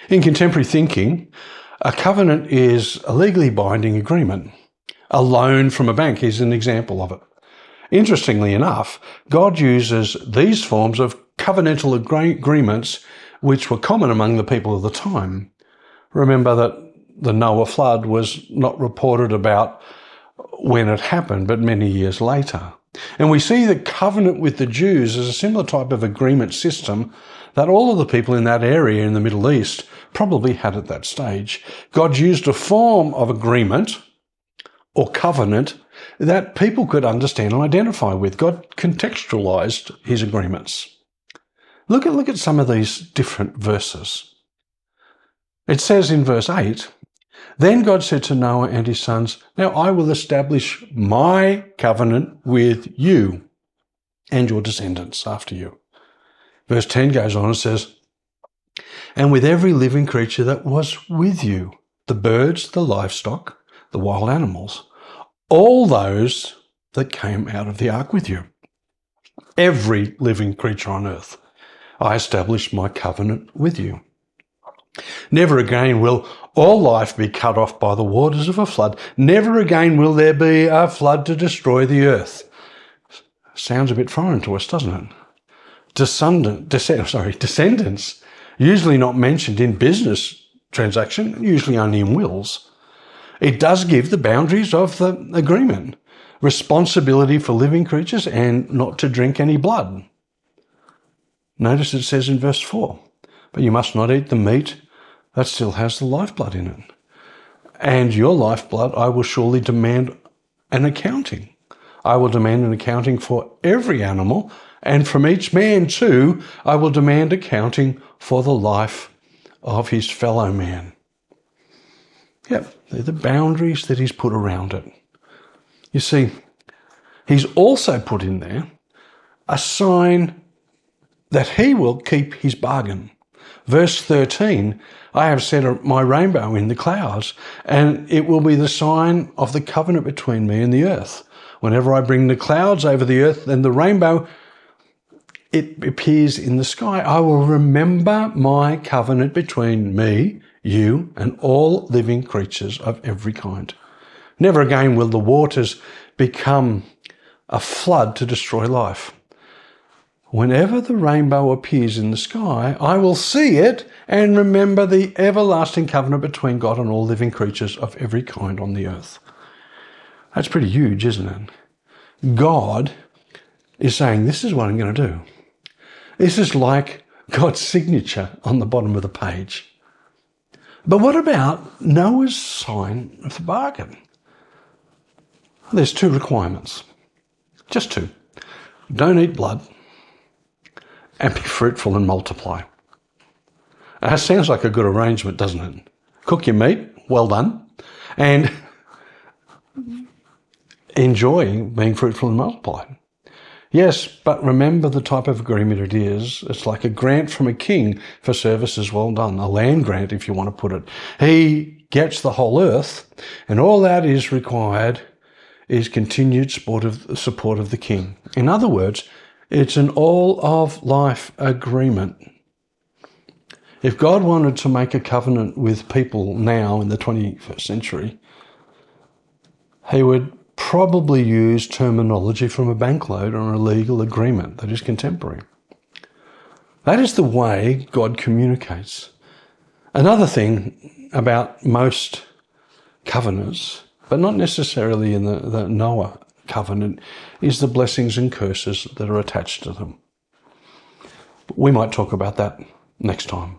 In contemporary thinking, a covenant is a legally binding agreement. A loan from a bank is an example of it. Interestingly enough, God uses these forms of covenantal agreements which were common among the people of the time. Remember that the Noah flood was not reported about when it happened, but many years later. And we see the covenant with the Jews as a similar type of agreement system that all of the people in that area in the Middle East probably had at that stage. God used a form of agreement or covenant that people could understand and identify with. God contextualized his agreements. Look at some of these different verses. It says in verse 8, "Then God said to Noah and his sons, 'Now I will establish my covenant with you and your descendants after you.'" Verse 10 goes on and says, "And with every living creature that was with you, the birds, the livestock, the wild animals, all those that came out of the ark with you, every living creature on earth, I established my covenant with you. Never again will all life be cut off by the waters of a flood. Never again will there be a flood to destroy the earth." Sounds a bit foreign to us, doesn't it? Descendants, usually not mentioned in business transaction, usually only in wills. It does give the boundaries of the agreement. Responsibility for living creatures and not to drink any blood. Notice it says in verse 4, "But you must not eat the meat that still has the lifeblood in it. And your lifeblood I will surely demand an accounting. I will demand an accounting for every animal, and from each man too I will demand accounting for the life of his fellow man." Yep, they're the boundaries that he's put around it. You see, he's also put in there a sign that he will keep his bargain. Verse 13, "I have set my rainbow in the clouds, and it will be the sign of the covenant between me and the earth. Whenever I bring the clouds over the earth, then the rainbow, it appears in the sky. I will remember my covenant between me, you, and all living creatures of every kind. Never again will the waters become a flood to destroy life. Whenever the rainbow appears in the sky, I will see it and remember the everlasting covenant between God and all living creatures of every kind on the earth." That's pretty huge, isn't it? God is saying, this is what I'm going to do. This is like God's signature on the bottom of the page. But what about Noah's sign of the bargain? There's two requirements. Just two. Don't eat blood and be fruitful and multiply. That sounds like a good arrangement, doesn't it? Cook your meat, well done, and enjoy being fruitful and multiply. Yes, but remember the type of agreement it is. It's like a grant from a king for services well done, a land grant if you want to put it. He gets the whole earth, and all that is required is continued support of the king. In other words, it's an all-of-life agreement. If God wanted to make a covenant with people now in the 21st century, he would probably use terminology from a bank loan or a legal agreement that is contemporary. That is the way God communicates. Another thing about most covenants, but not necessarily in the Noah covenant, is the blessings and curses that are attached to them. We might talk about that next time.